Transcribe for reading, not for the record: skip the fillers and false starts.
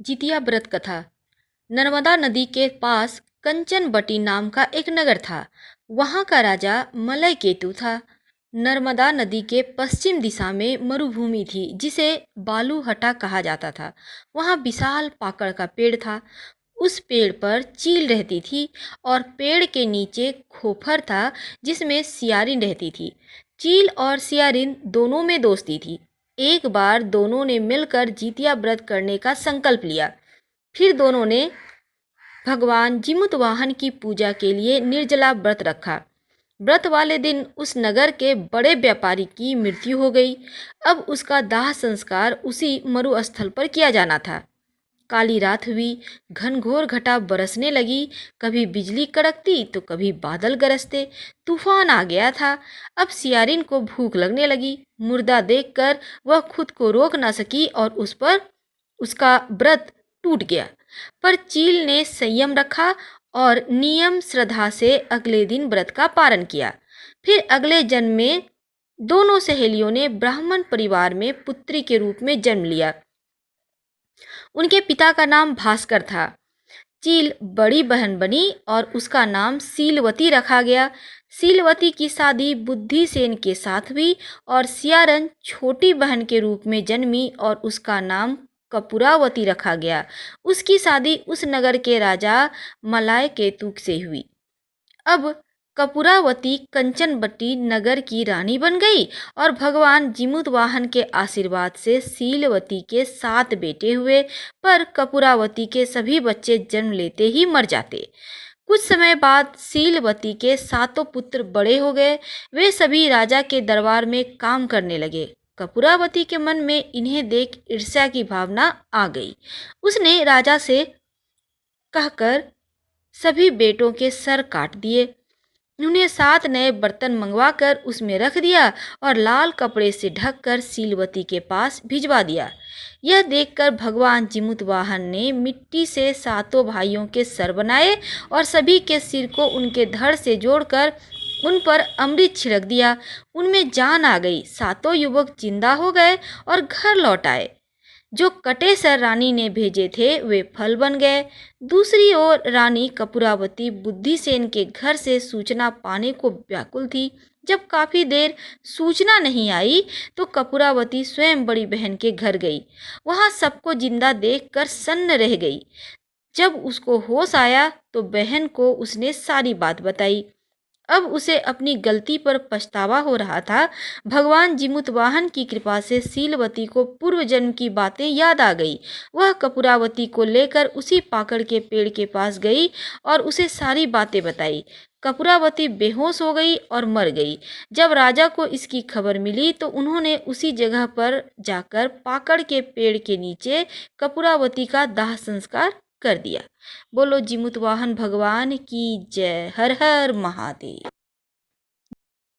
जितिया व्रत कथा। नर्मदा नदी के पास कंचनबटी नाम का एक नगर था। वहाँ का राजा मलय केतु था। नर्मदा नदी के पश्चिम दिशा में मरुभूमि थी जिसे बालूहटा कहा जाता था। वहाँ विशाल पाकड़ का पेड़ था। उस पेड़ पर चील रहती थी और पेड़ के नीचे खोफर था जिसमें सियारिन रहती थी। चील और सियारिन दोनों में दोस्ती थी। एक बार दोनों ने मिलकर जितिया व्रत करने का संकल्प लिया। फिर दोनों ने भगवान जिमुतवाहन की पूजा के लिए निर्जला व्रत रखा। व्रत वाले दिन उस नगर के बड़े व्यापारी की मृत्यु हो गई। अब उसका दाह संस्कार उसी मरुस्थल पर किया जाना था। काली रात हुई। घनघोर घटा बरसने लगी। कभी बिजली कड़कती तो कभी बादल गरजते। तूफान आ गया था। अब सियारिन को भूख लगने लगी। मुर्दा देखकर वह खुद को रोक न सकी और उस पर उसका व्रत टूट गया। पर चील ने संयम रखा और नियम श्रद्धा से अगले दिन व्रत का पालन किया। फिर अगले जन्म में दोनों सहेलियों ने ब्राह्मण परिवार में पुत्री के रूप में जन्म लिया। उनके पिता का नाम भास्कर था। चील बड़ी बहन बनी और उसका नाम सीलवती रखा गया। सीलवती की शादी बुद्धिसेन के साथ हुई और सियारन छोटी बहन के रूप में जन्मी और उसका नाम कपूरावती रखा गया। उसकी शादी उस नगर के राजा मलाय केतु से हुई। अब कपूरावती कंचनबटी नगर की रानी बन गई और भगवान जिमुतवाहन के आशीर्वाद से सीलवती के 7 बेटे हुए। पर कपूरावती के सभी बच्चे जन्म लेते ही मर जाते। कुछ समय बाद सीलवती के 7 पुत्र बड़े हो गए। वे सभी राजा के दरबार में काम करने लगे। कपूरावती के मन में इन्हें देख ईर्ष्या की भावना आ गई। उसने राजा से कहकर सभी बेटों के सर काट दिए। उन्हें 7 नए बर्तन मंगवाकर उसमें रख दिया और लाल कपड़े से ढककर सीलवती के पास भिजवा दिया। यह देखकर भगवान जिमुतवाहन ने मिट्टी से 7 भाइयों के सर बनाए और सभी के सिर को उनके धड़ से जोड़कर उन पर अमृत छिड़क दिया। उनमें जान आ गई। 7 युवक जिंदा हो गए और घर लौट आए। जो कटे सर रानी ने भेजे थे वे फल बन गए। दूसरी ओर रानी कपूरावती बुद्धिसेन के घर से सूचना पाने को व्याकुल थी। जब काफी देर सूचना नहीं आई तो कपूरावती स्वयं बड़ी बहन के घर गई। वहां सबको जिंदा देखकर सन्न रह गई। जब उसको होश आया तो बहन को उसने सारी बात बताई। अब उसे अपनी गलती पर पछतावा हो रहा था। भगवान जिमुतवाहन की कृपा से सीलवती को पूर्व जन्म की बातें याद आ गई। वह कपूरावती को लेकर उसी पाकड़ के पेड़ के पास गई और उसे सारी बातें बताई। कपूरावती बेहोश हो गई और मर गई। जब राजा को इसकी खबर मिली तो उन्होंने उसी जगह पर जाकर पाकड़ के पेड़ के नीचे कपूरावती का दाह संस्कार कर दिया। बोलो जिमुतवाहन भगवान की जय। हर हर महादेव।